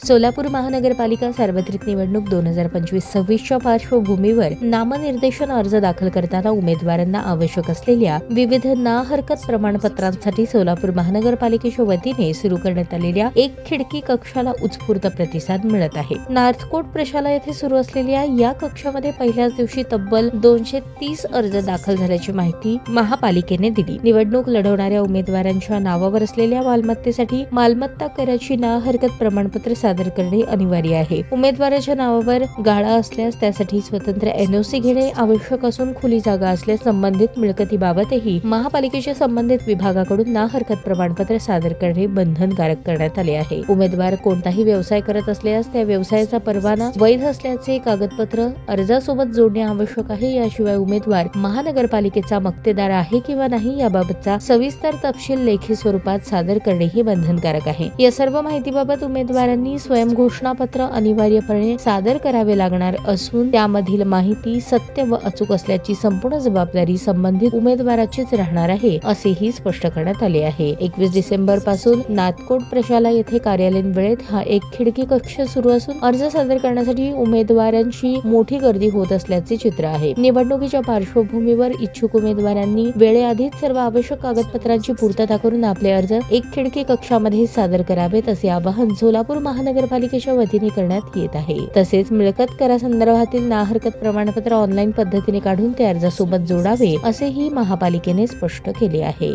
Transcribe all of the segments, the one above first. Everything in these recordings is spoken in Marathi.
सोलापूर महानगरपालिका सार्वत्रिक निवडणूक 2025-26च्या पार्श्वभूमीवर नामनिर्देशन अर्ज दाखल करताना उमेदवारांना आवश्यक असलेल्या विविध ना हरकत प्रमाणपत्रांसाठी सोलापूर महानगरपालिकेच्या वतीने सुरू करण्यात आलेल्या एक खिडकी कक्षाला उत्स्फूर्त प्रतिसाद मिळत आहे। नार्थकोट प्रशाला येथे सुरू असलेल्या या कक्षामध्ये पहिल्याच दिवशी तब्बल 230 अर्ज दाखल झाल्याची माहिती महापालिकेने दिली। निवडणूक लढवणाऱ्या उमेदवारांच्या नावावर असलेल्या मालमत्तेसाठी मालमत्ता कराची ना हरकत प्रमाणपत्र सादर करणे अनिवार्य आहे। उमेदवाराच्या नावावर गाळा असल्यास त्यासाठी स्वतंत्र एनओसी घेणे आवश्यक असून खुली जागा असल्यास संबंधित मिळकतीबाबतही महापालिकेच्या संबंधित विभागाकडून ना हरकत प्रमाणपत्र सादर करणे बंधनकारक करण्यात आले आहे। उमेदवार कोणताही व्यवसाय करत असल्यास त्या व्यवसायाचा परवाना वैध असल्याचे कागदपत्र अर्जासोबत जोडणे आवश्यक आहे। याशिवाय उमेदवार महानगरपालिकेचा मक्तेदार आहे किंवा नाही याबाबतचा सविस्तर तपशील लेखी स्वरूपात सादर करणेही बंधनकारक आहे। या सर्व माहितीबाबत उमेदवारांनी स्वयंघोषणापत्र अनिवार्यपणे सादर करावे लागणार असून त्यामधील माहिती सत्य व अचूक असल्याची संपूर्ण जबाबदारी संबंधित उमेदवाराचीच राहणार आहे असेही स्पष्ट करण्यात आले आहे। 21 डिसेंबर पासून नाथकोट प्रशाला येथे कार्यालयीन वेळेत हा एक खिडकी कक्ष सुरू असून अर्ज सादर करण्यासाठी उमेदवारांची मोठी गर्दी होत असल्याचे चित्र आहे। निवडणुकीच्या पार्श्वभूमीवर इच्छुक उमेदवारांनी वेळेआधीच सर्व आवश्यक कागदपत्रांची पूर्तता करून आपले अर्ज एक खिडकी कक्षामध्ये सादर करावेत असे आवाहन सोलापूर महानगरपालिकेच्या वतीने करण्यात येत आहे। तसेच मिळकत करासंदर्भातील ना हरकत प्रमाणपत्र ऑनलाईन पद्धतीने काढून ते अर्जासोबत जोडावे असेही महापालिकेने स्पष्ट केले आहे।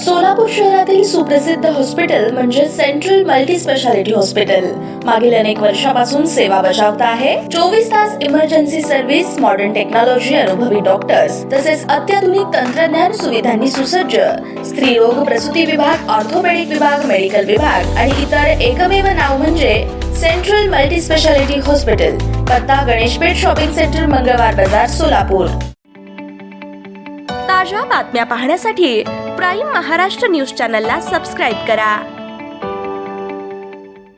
सोलापूर शहरातील सुप्रसिद्ध हॉस्पिटल म्हणजे सेंट्रल मल्टी स्पेशालिटी हॉस्पिटल मागील अनेक वर्षापासून सेवा बजावत आहे। 24 तास इमर्जन्सी सर्व्हिस, मॉडर्न टेक्नॉलॉजी, अनुभवी डॉक्टर्स तसेच अत्याधुनिक तंत्रज्ञान सुविधांनी सुसज्ज स्त्रीरोग प्रसूती विभाग, ऑर्थोपेडिक विभाग, मेडिकल विभाग आणि इतर एकमेव नाव म्हणजे सेंट्रल मल्टी स्पेशालिटी हॉस्पिटल। पत्ता गणेशपेठ शॉपिंग सेंटर, मंगळवार बाजार, सोलापूर। ताज्या बातम्या पाहण्यासाठी प्राईम महाराष्ट्र न्यूज चॅनलला सबस्क्राईब करा।